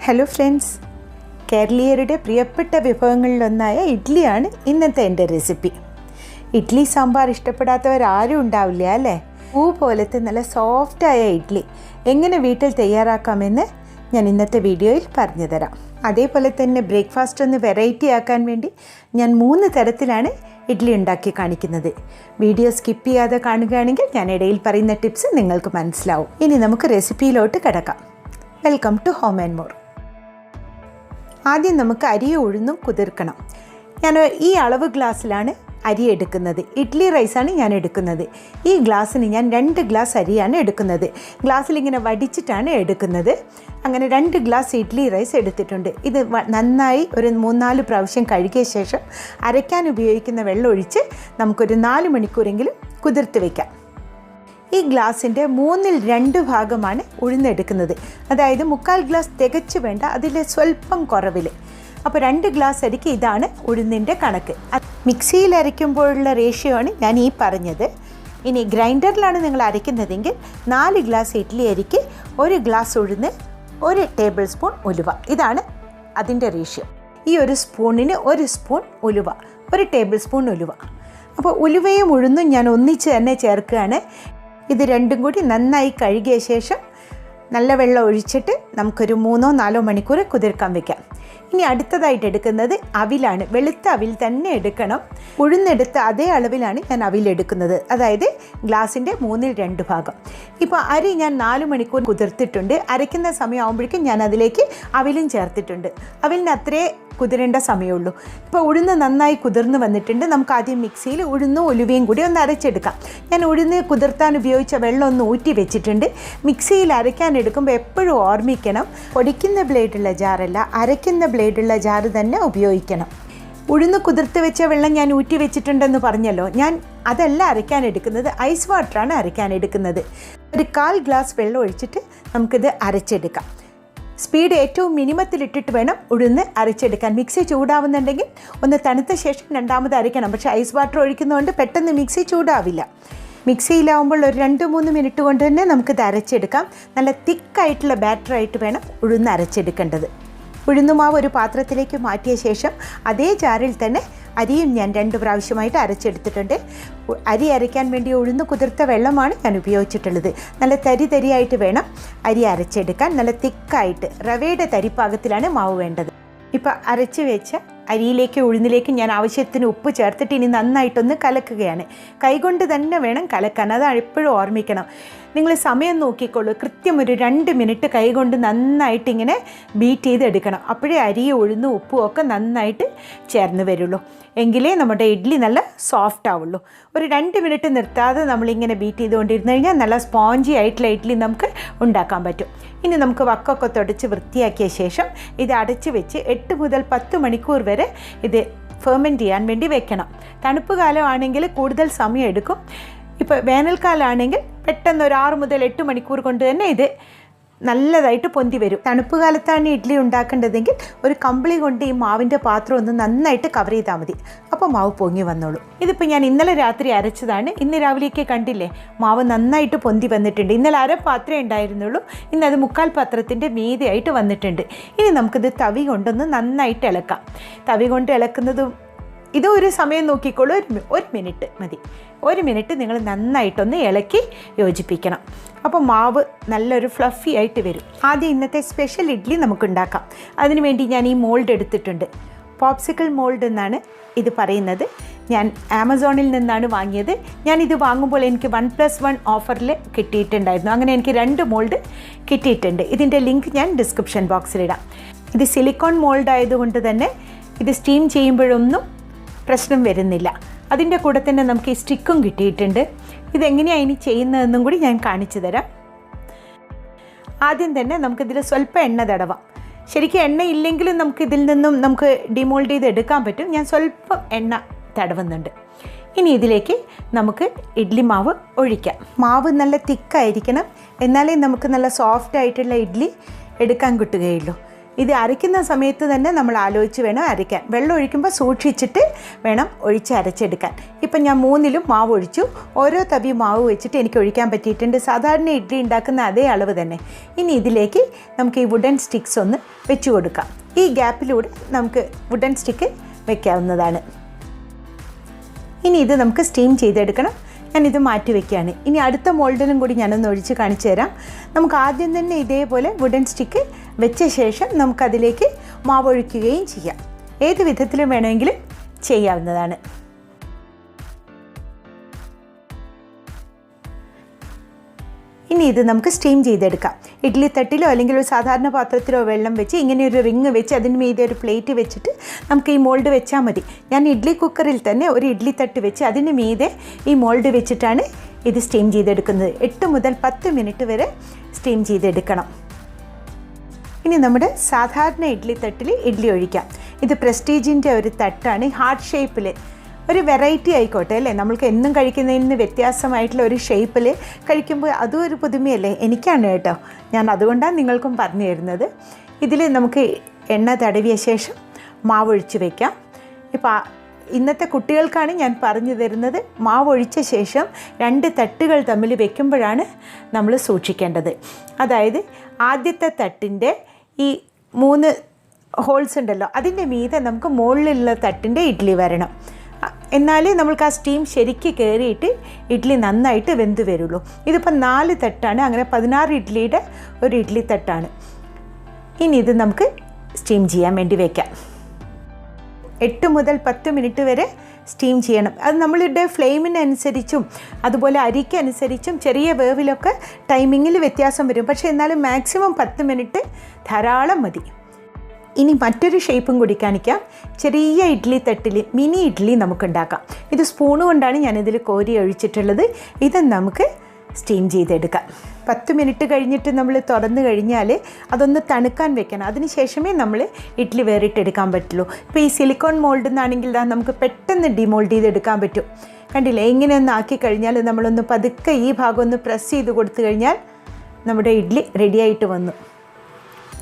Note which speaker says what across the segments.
Speaker 1: Hello friends, കേരളീയരുടെ പ്രിയപ്പെട്ട വിഭവങ്ങളിലൊന്നായ ഇഡ്ഡലിയാണ് ഇന്നത്തെ എൻ്റെ റെസിപ്പി. ഇഡ്ഡലി സാമ്പാർ ഇഷ്ടപ്പെടാത്തവരാരും ഉണ്ടാവില്ല അല്ലേ? പൂ പോലത്തെ നല്ല സോഫ്റ്റായ ഇഡ്ഡലി എങ്ങനെ വീട്ടിൽ തയ്യാറാക്കാമെന്ന് ഞാൻ ഇന്നത്തെ വീഡിയോയിൽ പറഞ്ഞു തരാം. അതേപോലെ തന്നെ ബ്രേക്ക്ഫാസ്റ്റ് ഒന്ന് വെറൈറ്റി ആക്കാൻ വേണ്ടി ഞാൻ 3 തരത്തിലാണ് ഇഡ്ഡലി ഉണ്ടാക്കി കാണിക്കുന്നത്. വീഡിയോ സ്കിപ്പ് ചെയ്യാതെ കാണുകയാണെങ്കിൽ ഞാൻ ഇടയിൽ പറയുന്ന ടിപ്സ് നിങ്ങൾക്ക് മനസ്സിലാവും. ഇനി നമുക്ക് റെസിപ്പിയിലോട്ട് കിടക്കാം. Welcome to home and more. ആദ്യം നമുക്ക് അരിയും ഉഴുന്നും കുതിർക്കണം. ഞാൻ ഈ അളവ് ഗ്ലാസ്സിലാണ് അരി എടുക്കുന്നത്. ഇഡ്ഡലി റൈസാണ് ഞാൻ എടുക്കുന്നത്. ഈ ഗ്ലാസ്സിന് ഞാൻ 2 ഗ്ലാസ് അരിയാണ് എടുക്കുന്നത്. ഗ്ലാസ്സിലിങ്ങനെ വടിച്ചിട്ടാണ് എടുക്കുന്നത്. അങ്ങനെ 2 ഗ്ലാസ് ഇഡ്ഡലി റൈസ് എടുത്തിട്ടുണ്ട്. ഇത് നന്നായി ഒരു 3-4 പ്രാവശ്യം കഴുകിയ ശേഷം അരയ്ക്കാൻ ഉപയോഗിക്കുന്ന വെള്ളം ഒഴിച്ച് നമുക്കൊരു 4 മണിക്കൂറെങ്കിലും കുതിർത്ത് വയ്ക്കാം. ഈ ഗ്ലാസിൻ്റെ 1/2 ഭാഗമാണ് ഉഴുന്നെടുക്കുന്നത്. അതായത് 1/4 ഗ്ലാസ് തികച്ച് വേണ്ട, അതിൽ സ്വല്പം കുറവിൽ. അപ്പോൾ 2 ഗ്ലാസ് അരിക്ക് ഇതാണ് ഉഴുന്നിൻ്റെ കണക്ക്. മിക്സിയിൽ അരയ്ക്കുമ്പോഴുള്ള റേഷ്യോ ആണ് ഞാൻ ഈ പറഞ്ഞത്. ഇനി ഗ്രൈൻഡറിലാണ് നിങ്ങൾ അരയ്ക്കുന്നതെങ്കിൽ 4 ഗ്ലാസ് ഇഡ്ഡലി അരിക്ക് 1 ഗ്ലാസ് ഉഴുന്ന്, 1 ടേബിൾ സ്പൂൺ ഉലുവ. ഇതാണ് അതിൻ്റെ റേഷ്യോ. ഈ ഒരു സ്പൂണിന് 1 സ്പൂൺ ഉലുവ, 1 ടേബിൾ സ്പൂൺ ഉലുവ. അപ്പോൾ ഉലുവയും ഉഴുന്നും ഞാൻ ഒന്നിച്ച് തന്നെ ചേർക്കുകയാണ്. ഇത് രണ്ടും കൂടി നന്നായി കഴുകിയ ശേഷം നല്ല വെള്ളം ഒഴിച്ചിട്ട് നമുക്കൊരു 3-4 മണിക്കൂർ കുതിർക്കാൻ വയ്ക്കാം. ഇനി അടുത്തതായിട്ട് എടുക്കുന്നത് അവിലാണ്. വെളുത്ത അവിൽ തന്നെ എടുക്കണം. ഉഴുന്നെടുത്ത അതേ അളവിലാണ് ഞാൻ അവിലെടുക്കുന്നത്. അതായത് ഗ്ലാസിൻ്റെ 1/2 ഭാഗം. ഇപ്പോൾ അരി ഞാൻ 4 മണിക്കൂർ കുതിർത്തിട്ടുണ്ട്. അരയ്ക്കുന്ന സമയമാകുമ്പോഴേക്കും ഞാൻ അതിലേക്ക് അവിലും ചേർത്തിട്ടുണ്ട്. അവിലിന് അത്രേ കുതിരേണ്ട സമയമുള്ളൂ. ഇപ്പോൾ ഉഴുന്ന് നന്നായി കുതിർന്ന് വന്നിട്ടുണ്ട്. നമുക്ക് ആദ്യം മിക്സിയിൽ ഉഴുന്നും ഉലുവയും കൂടി ഒന്ന് അരച്ചെടുക്കാം. ഞാൻ ഉഴുന്ന് കുതിർത്താൻ ഉപയോഗിച്ച വെള്ളം ഒന്ന് ഊറ്റി വെച്ചിട്ടുണ്ട്. മിക്സിയിൽ അരയ്ക്കാൻ എടുക്കുമ്പോൾ എപ്പോഴും ഓർമ്മിക്കണം, പൊടിക്കുന്ന ബ്ലേഡുള്ള ജാറല്ല, അരയ്ക്കുന്ന ബ്ലേഡുള്ള ജാറ് തന്നെ ഉപയോഗിക്കണം. ഉഴുന്ന് കുതിർത്ത് വെച്ച വെള്ളം ഞാൻ ഊറ്റി വെച്ചിട്ടുണ്ടെന്ന് പറഞ്ഞല്ലോ. ഞാൻ അതല്ല അരയ്ക്കാൻ എടുക്കുന്നത്, ഐസ് വാട്ടറാണ് അരയ്ക്കാൻ എടുക്കുന്നത്. ഒരു 1/4 ഗ്ലാസ് വെള്ളം ഒഴിച്ചിട്ട് നമുക്കിത് അരച്ചെടുക്കാം. സ്പീഡ് ഏറ്റവും മിനിമത്തിലിട്ടിട്ട് വേണം ഉഴുന്ന് അരച്ചെടുക്കാൻ. മിക്സി ചൂടാവുന്നുണ്ടെങ്കിൽ ഒന്ന് തണുത്ത ശേഷം രണ്ടാമത് അരയ്ക്കണം. പക്ഷേ ഐസ് വാട്ടർ ഒഴിക്കുന്നതുകൊണ്ട് പെട്ടെന്ന് മിക്സി ചൂടാവില്ല. മിക്സിയിലാവുമ്പോൾ ഒരു 2-3 മിനിറ്റ് കൊണ്ട് തന്നെ നമുക്കിത് അരച്ചെടുക്കാം. നല്ല തിക്കായിട്ടുള്ള ബാറ്ററായിട്ട് വേണം ഉഴുന്ന് അരച്ചെടുക്കേണ്ടത്. ഉഴുന്നുമാവ് ഒരു പാത്രത്തിലേക്ക് മാറ്റിയ ശേഷം അതേ ജാറിൽ തന്നെ അരിയും ഞാൻ 2 പ്രാവശ്യമായിട്ട് അരച്ചെടുത്തിട്ടുണ്ട്. അരി അരയ്ക്കാൻ വേണ്ടി ഉഴുന്ന് കുതിർത്ത വെള്ളമാണ് ഞാൻ ഉപയോഗിച്ചിട്ടുള്ളത്. നല്ല തരിയായിട്ട് വേണം അരി അരച്ചെടുക്കാൻ. നല്ല തിക്കായിട്ട് റവയുടെ തരിപ്പാകത്തിലാണ് മാവ് വേണ്ടത്. ഇപ്പോൾ അരച്ച് വെച്ച അരിയിലേക്ക് ഉഴുന്നിലേക്ക് ഞാൻ ആവശ്യത്തിന് ഉപ്പ് ചേർത്തിട്ട് ഇനി നന്നായിട്ടൊന്ന് കലക്കുകയാണ്. കൈകൊണ്ട് തന്നെ വേണം കലക്കാൻ, അതാണ് എപ്പോഴും ഓർമ്മിക്കണം. നിങ്ങൾ സമയം നോക്കിക്കോളൂ. കൃത്യം ഒരു 2 മിനിറ്റ് കൈകൊണ്ട് നന്നായിട്ട് ഇങ്ങനെ ബീറ്റ് ചെയ്തെടുക്കണം. അപ്പോഴേ അരിയും ഉഴുന്നും ഉപ്പും ഒക്കെ നന്നായിട്ട് ചേർന്ന് വരുള്ളൂ. എങ്കിലേ നമ്മുടെ ഇഡ്ഡലി നല്ല സോഫ്റ്റ് ആവുള്ളൂ. ഒരു 2 മിനിറ്റ് നിർത്താതെ നമ്മളിങ്ങനെ ബീറ്റ് ചെയ്തുകൊണ്ടിരുന്നു കഴിഞ്ഞാൽ നല്ല സ്പോഞ്ചി ആയിട്ടുള്ള ഇഡ്ഡലി നമുക്ക് ഉണ്ടാക്കാൻ പറ്റും. ഇനി നമുക്ക് വക്കൊക്കെ തുടച്ച് വൃത്തിയാക്കിയ ശേഷം ഇത് അടച്ച് വെച്ച് 8 മുതൽ 10 മണിക്കൂർ വരെ ഇത് ഫെർമെൻറ്റ് ചെയ്യാൻ വേണ്ടി വെക്കണം. തണുപ്പ് കാലമാണെങ്കിൽ കൂടുതൽ സമയം എടുക്കും. ഇപ്പോൾ വേനൽക്കാലമാണെങ്കിൽ പെട്ടെന്ന് ഒരു 6 മുതൽ 8 മണിക്കൂർ കൊണ്ട് തന്നെ ഇത് നല്ലതായിട്ട് പൊന്തി വരും. തണുപ്പ് കാലത്താണ് ഇഡ്ഡലി ഉണ്ടാക്കേണ്ടതെങ്കിൽ ഒരു കമ്പിളി കൊണ്ട് ഈ മാവിൻ്റെ പാത്രം ഒന്ന് നന്നായിട്ട് കവർ ചെയ്താൽ മതി. അപ്പോൾ മാവ് പൊങ്ങി വന്നോളൂ. ഇതിപ്പോൾ ഞാൻ ഇന്നലെ രാത്രി അരച്ചതാണ്. ഇന്ന് രാവിലേക്ക് കണ്ടില്ലേ, മാവ് നന്നായിട്ട് പൊന്തി വന്നിട്ടുണ്ട്. ഇന്നലെ 1/2 പാത്രമേ ഉണ്ടായിരുന്നുള്ളൂ. ഇന്ന് അത് 1/4 പാത്രത്തിൻ്റെ മീതിയായിട്ട് വന്നിട്ടുണ്ട്. ഇനി നമുക്കിത് തവി കൊണ്ടൊന്ന് നന്നായിട്ട് ഇളക്കാം. തവി കൊണ്ട് ഇളക്കുന്നതും ഇത് ഒരു സമയം നോക്കിക്കോളൂ. 1 മിനിറ്റ് മതി. 1 മിനിറ്റ് നിങ്ങൾ നന്നായിട്ടൊന്ന് ഇളക്കി യോജിപ്പിക്കണം. അപ്പോൾ മാവ് നല്ലൊരു ഫ്ലഫി ആയിട്ട് വരും. ആദ്യം ഇന്നത്തെ സ്പെഷ്യൽ ഇഡ്ഡലി നമുക്കുണ്ടാക്കാം. അതിനുവേണ്ടി ഞാൻ ഈ മോൾഡ് എടുത്തിട്ടുണ്ട്. പോപ്സിക്കിൾ മോൾഡ് എന്നാണ് ഇത് പറയുന്നത്. ഞാൻ ആമസോണിൽ നിന്നാണ് വാങ്ങിയത്. ഞാനിത് വാങ്ങുമ്പോൾ എനിക്ക് 1+1 ഓഫറിൽ കിട്ടിയിട്ടുണ്ടായിരുന്നു. അങ്ങനെ എനിക്ക് 2 മോൾഡ് കിട്ടിയിട്ടുണ്ട്. ഇതിൻ്റെ ലിങ്ക് ഞാൻ ഡിസ്ക്രിപ്ഷൻ ബോക്സിലിടാം. ഇത് സിലിക്കോൺ മോൾഡ് ആയതുകൊണ്ട് തന്നെ ഇത് സ്റ്റീം ചെയ്യുമ്പോഴൊന്നും പ്രശ്നം വരുന്നില്ല. അതിൻ്റെ കൂടെ തന്നെ നമുക്ക് ഈ സ്റ്റിക്കും കിട്ടിയിട്ടുണ്ട്. ഇതെങ്ങനെയാണ് ഇനി ചെയ്യുന്നതെന്നും കൂടി ഞാൻ കാണിച്ചു തരാം. ആദ്യം തന്നെ നമുക്കിതിൽ സ്വല്പം എണ്ണ തടവാം. ശരിക്കും എണ്ണ ഇല്ലെങ്കിലും നമുക്കിതിൽ നിന്നും നമുക്ക് ഡിമോൾഡ് ചെയ്ത് എടുക്കാൻ പറ്റും. ഞാൻ സ്വല്പം എണ്ണ തടവുന്നുണ്ട്. ഇനി ഇതിലേക്ക് നമുക്ക് ഇഡ്ഡലി മാവ് ഒഴിക്കാം. മാവ് നല്ല തിക്കായിരിക്കണം, എന്നാലേ നമുക്ക് നല്ല സോഫ്റ്റ് ആയിട്ടുള്ള ഇഡ്ഡലി എടുക്കാൻ കിട്ടുകയുള്ളൂ. ഇത് അരയ്ക്കുന്ന സമയത്ത് തന്നെ നമ്മൾ ആലോചിച്ച് വേണം അരയ്ക്കാൻ. വെള്ളം ഒഴിക്കുമ്പോൾ സൂക്ഷിച്ചിട്ട് വേണം ഒഴിച്ച് അരച്ചെടുക്കാൻ. ഇപ്പം ഞാൻ 3ലും മാവ് ഒഴിച്ചു. ഓരോ തവി മാവ് വെച്ചിട്ട് എനിക്ക് ഒഴിക്കാൻ പറ്റിയിട്ടുണ്ട്. സാധാരണ ഇഡ്ഡലി ഉണ്ടാക്കുന്ന അതേ അളവ് തന്നെ. ഇനി ഇതിലേക്ക് നമുക്ക് ഈ വുഡൻ സ്റ്റിക്സ് ഒന്ന് വെച്ച് കൊടുക്കാം. ഈ ഗ്യാപ്പിലൂടെ നമുക്ക് വുഡൻ സ്റ്റിക്ക് വെക്കാവുന്നതാണ്. ഇനി ഇത് നമുക്ക് സ്റ്റീം ചെയ്തെടുക്കണം. ഞാനിത് മാറ്റി വയ്ക്കുകയാണ്. ഇനി അടുത്ത മോൾഡിലും കൂടി ഞാനൊന്ന് ഒഴിച്ച് കാണിച്ചു തരാം. നമുക്ക് ആദ്യം തന്നെ ഇതേപോലെ വുഡൻ സ്റ്റിക്ക് വെച്ച ശേഷം നമുക്കതിലേക്ക് മാവ് ഒഴിക്കുകയും ചെയ്യാം. ഏത് വിധത്തിലും വേണമെങ്കിലും ചെയ്യാവുന്നതാണ്. ഇനി ഇത് നമുക്ക് സ്റ്റീം ചെയ്തെടുക്കാം. ഇഡ്ഡലി തട്ടിലോ അല്ലെങ്കിൽ ഒരു സാധാരണ പാത്രത്തിലോ വെള്ളം വെച്ച് ഇങ്ങനെ ഒരു റിങ് വെച്ച് അതിന് മീതെ ഒരു പ്ലേറ്റ് വെച്ചിട്ട് നമുക്ക് ഈ മോൾഡ് വെച്ചാൽ മതി. ഞാൻ ഇഡ്ഡലി കുക്കറിൽ തന്നെ ഒരു ഇഡ്ഡലി തട്ട് വെച്ച് അതിന് മീതെ ഈ മോൾഡ് വെച്ചിട്ടാണ് ഇത് സ്റ്റീം ചെയ്തെടുക്കുന്നത്. 8 മുതൽ 10 മിനിറ്റ് വരെ സ്റ്റീം ചെയ്തെടുക്കണം. ഇനി നമ്മുടെ സാധാരണ ഇഡ്ഡലി തട്ടിൽ ഇഡ്ഡലി ഒഴിക്കാം. ഇത് പ്രസ്റ്റീജിൻ്റെ ഒരു തട്ടാണ്. ഹാർട്ട് ഷേപ്പിൽ ഒരു വെറൈറ്റി ആയിക്കോട്ടെ അല്ലേ, നമ്മൾക്ക് എന്നും കഴിക്കുന്നതിൽ നിന്ന് വ്യത്യാസമായിട്ടുള്ള ഒരു ഷേപ്പിൽ കഴിക്കുമ്പോൾ അതും ഒരു പുതുമയല്ലേ. എനിക്കാണ് കേട്ടോ, ഞാൻ അതുകൊണ്ടാണ് നിങ്ങൾക്കും പറഞ്ഞു തരുന്നത്. ഇതിൽ നമുക്ക് എണ്ണ തടവിയ ശേഷം മാവ് ഒഴിച്ച് വയ്ക്കാം. ഇപ്പോൾ ഇന്നത്തെ കുട്ടികൾക്കാണ് ഞാൻ പറഞ്ഞു തരുന്നത്. മാവ് ഒഴിച്ച ശേഷം 2 തട്ടുകൾ തമ്മിൽ വെക്കുമ്പോഴാണ് നമ്മൾ സൂക്ഷിക്കേണ്ടത്. അതായത് ആദ്യത്തെ തട്ടിൻ്റെ ഈ 3 ഹോൾസ് ഉണ്ടല്ലോ, അതിൻ്റെ മീതെ നമുക്ക് മുകളിലുള്ള തട്ടിൻ്റെ ഇഡ്ഡലി വരണം. എന്നാലേ നമ്മൾക്ക് ആ സ്റ്റീം ശരിക്ക് കയറിയിട്ട് ഇഡ്ഡലി നന്നായിട്ട് വെന്ത് വരുള്ളൂ. ഇതിപ്പോൾ 4 തട്ടാണ്, അങ്ങനെ 16 ഇഡ്ഡലിയുടെ ഒരു ഇഡ്ഡലി തട്ടാണ്. ഇനി ഇത് നമുക്ക് സ്റ്റീം ചെയ്യാൻ വേണ്ടി വയ്ക്കാം. 8 മുതൽ 10 മിനിറ്റ് വരെ സ്റ്റീം ചെയ്യണം. അത് നമ്മളുടെ ഫ്ലെയിമിനനുസരിച്ചും അതുപോലെ അരിക്കനുസരിച്ചും ചെറിയ വേവിലൊക്കെ ടൈമിങ്ങിൽ വ്യത്യാസം വരും. പക്ഷേ എന്നാലും മാക്സിമം 10 മിനിറ്റ് ധാരാളം മതി. ഇനി മറ്റൊരു ഷേപ്പും കൂടി കാണിക്കാം. ചെറിയ ഇഡ്ഡലി തട്ടിൽ മിനി ഇഡ്ഡലി നമുക്കുണ്ടാക്കാം. ഇത് സ്പൂണ് കൊണ്ടാണ് ഞാനിതിൽ കോരി ഒഴിച്ചിട്ടുള്ളത്. ഇത് നമുക്ക് സ്റ്റീം ചെയ്തെടുക്കാം. 10 മിനിറ്റ് കഴിഞ്ഞിട്ട് നമ്മൾ തുറന്നു കഴിഞ്ഞാൽ അതൊന്ന് തണുക്കാൻ വെക്കണം. അതിന് ശേഷമേ നമ്മൾ ഇഡ്ഡലി വേറിട്ടെടുക്കാൻ പറ്റുള്ളൂ. ഇപ്പോൾ ഈ സിലിക്കോൺ മോൾഡിൽ നിന്നാണെങ്കിൽ നമുക്ക് പെട്ടെന്ന് ഡിമോൾഡ് ചെയ്തെടുക്കാൻ പറ്റും. കണ്ടില്ലേ, ഇങ്ങനെ ഒന്ന് ആക്കി കഴിഞ്ഞാൽ നമ്മളൊന്ന് പതുക്കെ ഈ ഭാഗം ഒന്ന് പ്രസ് ചെയ്ത് കൊടുത്തു കഴിഞ്ഞാൽ നമ്മുടെ ഇഡ്ഡലി റെഡിയായിട്ട് വന്നു.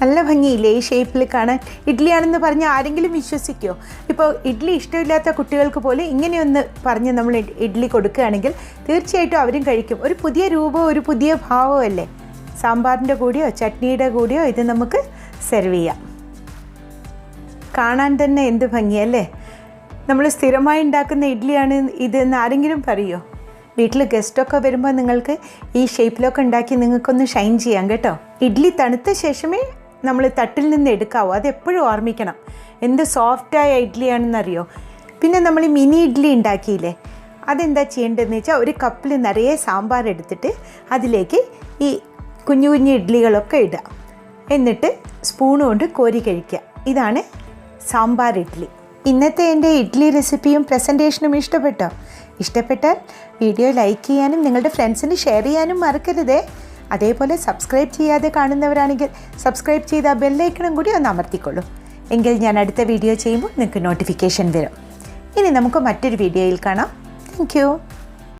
Speaker 1: നല്ല ഭംഗിയില്ലേ ഈ ഷേപ്പിൽ കാണാൻ? ഇഡ്ഡലിയാണെന്ന് പറഞ്ഞാൽ ആരെങ്കിലും വിശ്വസിക്കുമോ? ഇപ്പോൾ ഇഡ്ഡലി ഇഷ്ടമില്ലാത്ത കുട്ടികൾക്ക് പോലും ഇങ്ങനെയൊന്ന് പറഞ്ഞ് നമ്മൾ ഇഡ്ഡലി കൊടുക്കുകയാണെങ്കിൽ തീർച്ചയായിട്ടും അവരും കഴിക്കും. ഒരു പുതിയ രൂപവും ഒരു പുതിയ ഭാവവും അല്ലേ. സാമ്പാറിൻ്റെ കൂടെയോ ചട്നിയുടെ കൂടെയോ ഇത് നമുക്ക് സെർവ് ചെയ്യാം. കാണാൻ തന്നെ എന്ത് ഭംഗിയല്ലേ. നമ്മൾ സ്ഥിരമായി ഉണ്ടാക്കുന്ന ഇഡ്ഡലിയാണ് ഇതെന്ന് ആരെങ്കിലും പറയുമോ? വീട്ടിൽ ഗസ്റ്റൊക്കെ വരുമ്പോൾ നിങ്ങൾക്ക് ഈ ഷേപ്പിലൊക്കെ ഉണ്ടാക്കി നിങ്ങൾക്കൊന്ന് ഷൈൻ ചെയ്യാം കേട്ടോ. ഇഡ്ഡലി തണുത്ത ശേഷമേ നമ്മൾ തട്ടിൽ നിന്ന് എടുക്കാവൂ. അതെപ്പോഴും ഓർമ്മിക്കണം. എന്ത് സോഫ്റ്റായ ഇഡ്ഡലിയാണെന്നറിയോ. പിന്നെ നമ്മൾ മിനി ഇഡ്ഡലി ഉണ്ടാക്കിയില്ലേ, അതെന്താ ചെയ്യേണ്ടതെന്ന് വെച്ചാൽ ഒരു കപ്പിൽ നിറയെ സാമ്പാർ എടുത്തിട്ട് അതിലേക്ക് ഈ കുഞ്ഞു കുഞ്ഞു ഇഡ്ഡലികളൊക്കെ ഇടുക. എന്നിട്ട് സ്പൂൺ കൊണ്ട് കോരി കഴിക്കുക. ഇതാണ് സാമ്പാർ ഇഡ്ഡലി. ഇന്നത്തെ എൻ്റെ ഇഡ്ഡലി റെസിപ്പിയും പ്രസൻറ്റേഷനും ഇഷ്ടപ്പെട്ടോ? ഇഷ്ടപ്പെട്ടാൽ വീഡിയോ ലൈക്ക് ചെയ്യാനും നിങ്ങളുടെ ഫ്രണ്ട്സിന് ഷെയർ ചെയ്യാനും മറക്കരുതേ. അതേപോലെ സബ്സ്ക്രൈബ് ചെയ്യാതെ കാണുന്നവരാണെങ്കിൽ സബ്സ്ക്രൈബ് ചെയ്ത ബെല്ലൈക്കണും കൂടി ഒന്ന് അമർത്തിക്കൊള്ളൂ. എങ്കിൽ ഞാൻ അടുത്ത വീഡിയോ ചെയ്യുമ്പോൾ നിങ്ങൾക്ക് നോട്ടിഫിക്കേഷൻ വരും. ഇനി നമുക്ക് മറ്റൊരു വീഡിയോയിൽ കാണാം. Thank you.